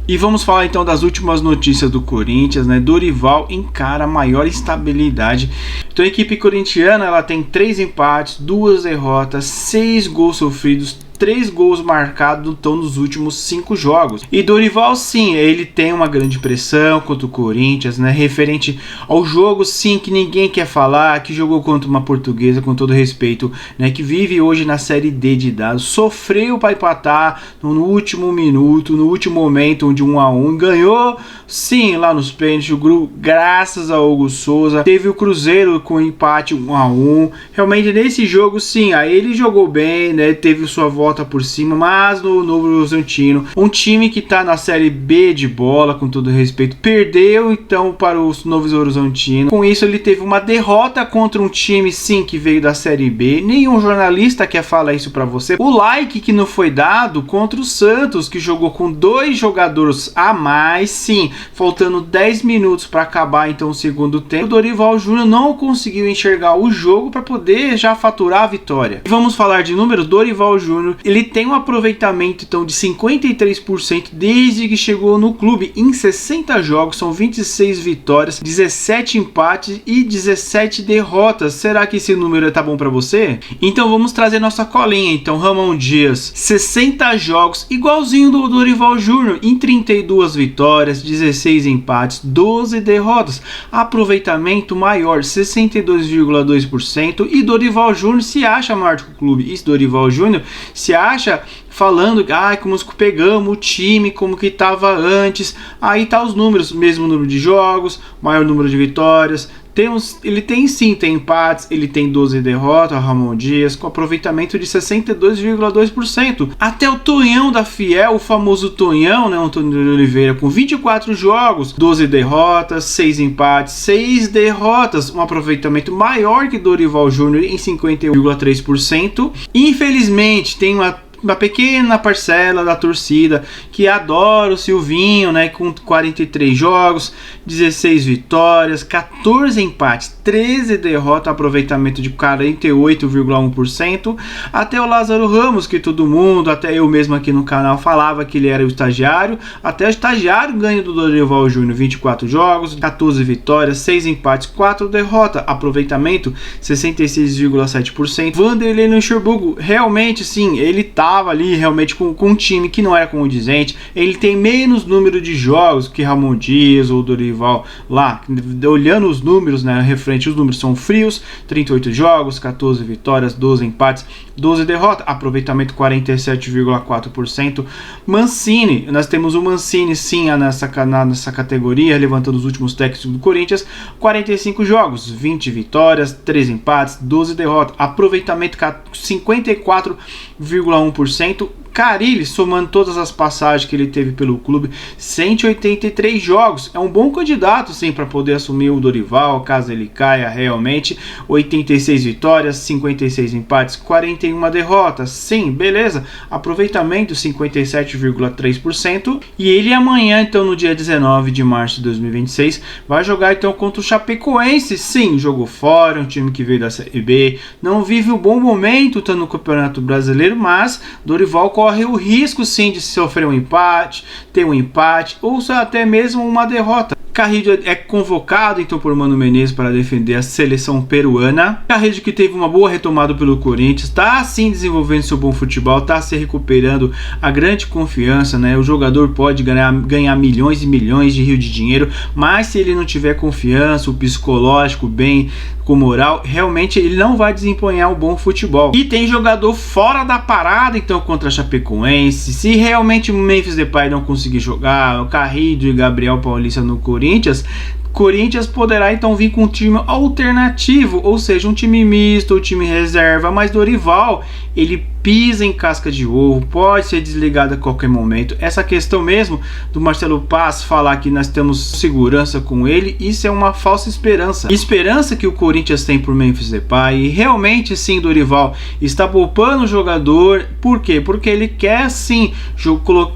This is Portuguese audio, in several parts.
E vamos falar então das últimas notícias do Corinthians, né? Dorival encara maior instabilidade. Então a equipe corintiana ela tem 3 empates, 2 derrotas, 6 gols sofridos, 3 gols marcados então, nos últimos 5 jogos. E Dorival, sim, ele tem uma grande pressão contra o Corinthians, né? Referente ao jogo, sim, que ninguém quer falar, que jogou contra uma Portuguesa, com todo respeito, né? Que vive hoje na Série D de dados, sofreu para empatar no último minuto, no último momento, de 1-1, ganhou, sim, lá nos pênaltis, o grupo, graças ao Hugo Souza. Teve o Cruzeiro com empate 1-1. Realmente nesse jogo, sim, aí ele jogou bem, né? Teve sua volta por cima, mas no Novo Horizontino, um time que está na Série B de bola, com todo respeito, perdeu então para o Novo Horizontino. Com isso ele teve uma derrota contra um time, sim, que veio da Série B. Nenhum jornalista quer falar isso para você. O like que não foi dado contra o Santos, que jogou com 2 jogadores a mais, sim, faltando 10 minutos para acabar então o segundo tempo. O Dorival Júnior não conseguiu enxergar o jogo para poder já faturar a vitória. E vamos falar de números. Dorival Júnior, ele tem um aproveitamento então de 53% desde que chegou no clube. Em 60 jogos são 26 vitórias, 17 empates e 17 derrotas. Será que esse número tá bom para você? Então vamos trazer nossa colinha. Então Ramon Dias, 60 jogos, igualzinho do Dorival Júnior, em 32 vitórias, 16 empates, 12 derrotas. Aproveitamento maior, 62,2%. E Dorival Júnior se acha maior que o clube. Isso, Dorival Júnior se acha falando, como pegamos o time como que estava antes. Aí tá os números, mesmo número de jogos, maior número de vitórias. Ele tem empates, ele tem 12 derrotas, o Ramon Dias, com aproveitamento de 62,2%. Até o Tonhão da Fiel, o famoso Tonhão, né, Antônio de Oliveira, com 24 jogos, 12 derrotas, 6 empates, 6 derrotas, um aproveitamento maior que Dorival Júnior em 51,3%. Infelizmente, tem uma pequena parcela da torcida que adora o Silvinho, né, com 43 jogos, 16 vitórias, 14 empates, 13 derrotas, aproveitamento de 48,1%. Até o Lázaro Ramos, que todo mundo, até eu mesmo aqui no canal, falava que ele era o estagiário. Até o estagiário ganha do Dorival Júnior, 24 jogos, 14 vitórias, 6 empates, 4 derrotas, aproveitamento 66,7%. Vanderlei Luxemburgo, realmente sim, ele estava ali realmente com um time que não era condizente. Ele tem menos número de jogos que Ramon Dias ou Dorival lá. Olhando os números, né, referente, os números são frios: 38 jogos, 14 vitórias, 12 empates, 12 derrotas, aproveitamento 47,4%. Mancini, nós temos o Mancini sim nessa categoria, levantando os últimos técnicos do Corinthians, 45 jogos, 20 vitórias, 13 empates, 12 derrotas, aproveitamento 54,1%. Carille, somando todas as passagens que ele teve pelo clube, 183 jogos. É um bom candidato, sim, para poder assumir o Dorival, caso ele caia realmente. 86 vitórias, 56 empates, 41 derrotas. Sim, beleza. Aproveitamento 57,3%. E ele amanhã, então, no dia 19 de março de 2026, vai jogar então contra o Chapecoense. Sim, jogou fora, um time que veio da Série B, não vive um bom momento, tá no Campeonato Brasileiro, mas Dorival corre o risco sim de sofrer um empate, ter um empate ou até mesmo uma derrota. Carrillo é convocado então por Mano Menezes para defender a seleção peruana. Carrillo, que teve uma boa retomada pelo Corinthians, está sim desenvolvendo seu bom futebol, está se recuperando a grande confiança, né? O jogador pode ganhar milhões e milhões de rios de dinheiro, mas se ele não tiver confiança, o psicológico bem, com moral, realmente ele não vai desempenhar um bom futebol. E tem jogador fora da parada então contra a Chapecoense. Se realmente o Memphis Depay não conseguir jogar, o Carrillo e Gabriel Paulista no Corinthians poderá então vir com um time alternativo, ou seja, um time misto, um time reserva, mas Dorival, ele pisa em casca de ovo, pode ser desligado a qualquer momento. Essa questão mesmo do Marcelo Paz falar que nós temos segurança com ele, isso é uma falsa esperança. Esperança que o Corinthians tem por Memphis Depay, e realmente sim, Dorival está poupando o jogador. Por quê? Porque ele quer sim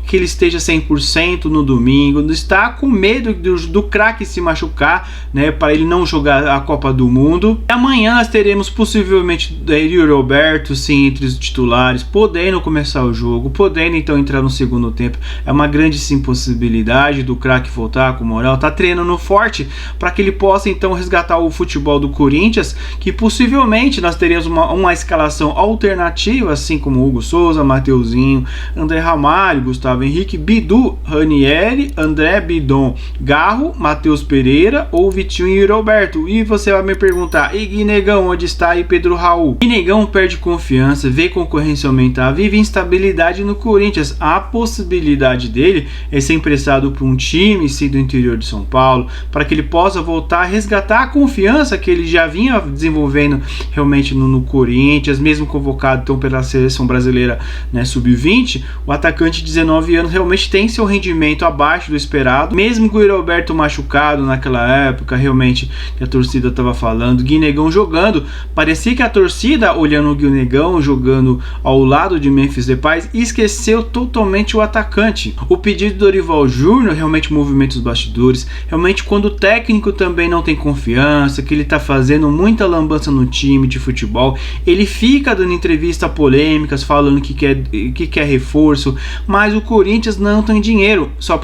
que ele esteja 100% no domingo, está com medo do craque se machucar, né, para ele não jogar a Copa do Mundo. E amanhã nós teremos possivelmente Yuri Alberto sim entre os titulares, titulares, podendo começar o jogo, podendo então entrar no segundo tempo. É uma grande sim possibilidade do craque voltar com moral, tá treinando forte para que ele possa então resgatar o futebol do Corinthians, que possivelmente nós teríamos uma escalação alternativa, assim como Hugo Souza, Mateuzinho, André Ramalho, Gustavo Henrique, Bidu, Ranieri, André Bidon, Garro, Matheus Pereira ou Vitinho e Roberto. E você vai me perguntar, e Guinegão, onde está aí Pedro Raul? Guinegão perde confiança, vê concorrência aumentar, vive instabilidade no Corinthians. A possibilidade dele é ser emprestado para um time, sim, do interior de São Paulo, para que ele possa voltar a resgatar a confiança que ele já vinha desenvolvendo realmente no Corinthians, mesmo convocado então pela seleção brasileira, né, sub-20. O atacante de 19 anos realmente tem seu rendimento abaixo do esperado, mesmo com o Roberto machucado naquela época, realmente que a torcida estava falando, Guinegão jogando, parecia que a torcida olhando o Guinegão jogando ao lado de Memphis Depay esqueceu totalmente o atacante. O pedido do Dorival Júnior realmente movimenta os bastidores, realmente quando o técnico também não tem confiança, que ele está fazendo muita lambança no time de futebol, ele fica dando entrevistas polêmicas, falando que quer reforço, mas o Corinthians não tem dinheiro, sabe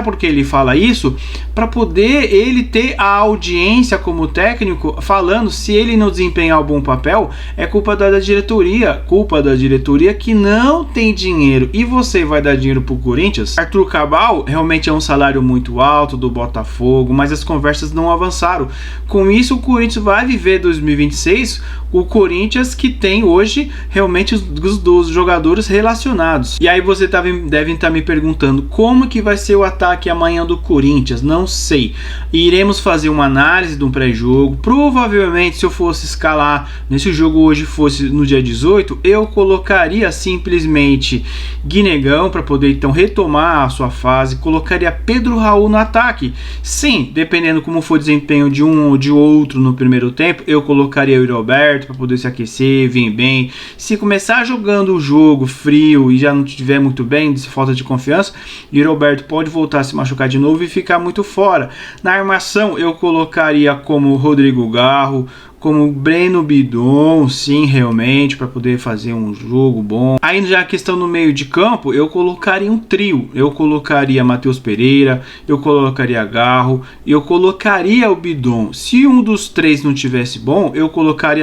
por que ele fala isso? Para poder ele ter a audiência como técnico, falando se ele não desempenhar um bom papel, é culpa da diretoria que não tem dinheiro. E você vai dar dinheiro pro Corinthians? Arthur Cabral realmente é um salário muito alto do Botafogo, mas as conversas não avançaram. Com isso, o Corinthians vai viver 2026, o Corinthians que tem hoje realmente os jogadores relacionados. E aí você deve estar me perguntando como que vai ser o ataque amanhã do Corinthians. Não sei. Iremos fazer uma análise de um pré-jogo. Provavelmente, se eu fosse escalar nesse jogo hoje, fosse no dia 18, eu colocaria simplesmente Guinegão para poder então retomar a sua fase, colocaria Pedro Raul no ataque. Sim, dependendo como for o desempenho de um ou de outro no primeiro tempo, eu colocaria o Roberto para poder se aquecer, vir bem. Se começar jogando o jogo frio e já não estiver muito bem, de falta de confiança, o Roberto pode voltar a se machucar de novo e ficar muito fora. Na armação eu colocaria como Rodrigo Garro, como Breno Bidon, sim, realmente, para poder fazer um jogo bom. Aí já a questão no meio de campo, eu colocaria um trio. Eu colocaria Matheus Pereira, eu colocaria Garro, eu colocaria o Bidon. Se um dos três não tivesse bom, eu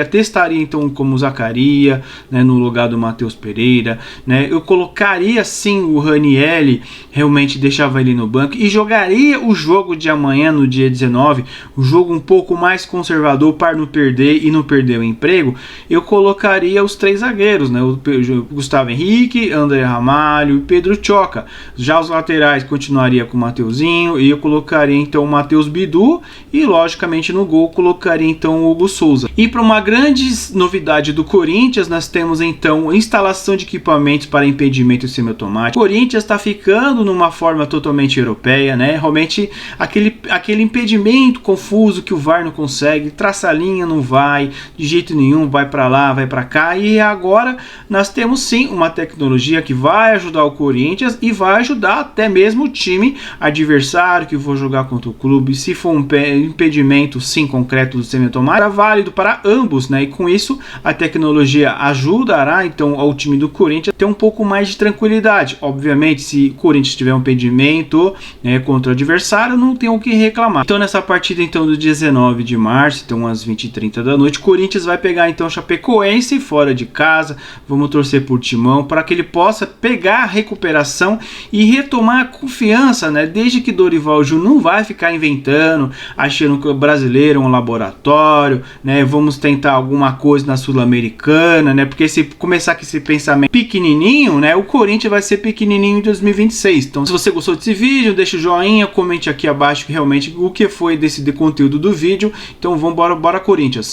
testaria então como Zacaria, né, no lugar do Matheus Pereira, né? Eu colocaria sim o Ranieri, realmente deixava ele no banco e jogaria o jogo de amanhã, no dia 19, o jogo um pouco mais conservador para não perder e não perder o emprego. Eu colocaria os três zagueiros, né? O Gustavo Henrique, André Ramalho e Pedro Choca. Já os laterais continuaria com o Mateuzinho e eu colocaria então o Matheus Bidu e logicamente no gol colocaria então o Hugo Souza. E para uma grande novidade do Corinthians, nós temos então instalação de equipamentos para impedimento semiautomático. O Corinthians está ficando numa forma totalmente europeia, né? Realmente aquele impedimento confuso que o VAR não consegue, traça a linha, não vai de jeito nenhum, vai para lá, vai para cá. E agora nós temos sim uma tecnologia que vai ajudar o Corinthians e vai ajudar até mesmo o time adversário que for jogar contra o clube. Se for um impedimento sim concreto do semiautomático, é válido para ambos, né? E com isso a tecnologia ajudará então ao time do Corinthians a ter um pouco mais de tranquilidade. Obviamente, se o Corinthians tiver um impedimento, né, contra o adversário, não tem o que reclamar. Então nessa partida então do 19 de março, então às 20h30 da noite, Corinthians vai pegar então Chapecoense fora de casa. Vamos torcer por Timão para que ele possa pegar a recuperação e retomar a confiança, né? Desde que Dorival Júnior não vai ficar inventando, achando que o brasileiro é um laboratório, né? Vamos tentar alguma coisa na Sul-Americana, né? Porque se começar com esse pensamento pequenininho, né? O Corinthians vai ser pequenininho em 2026. Então, se você gostou desse vídeo, deixa o joinha, comente aqui abaixo realmente o que foi desse conteúdo do vídeo. Então, vamos bora Corinthians.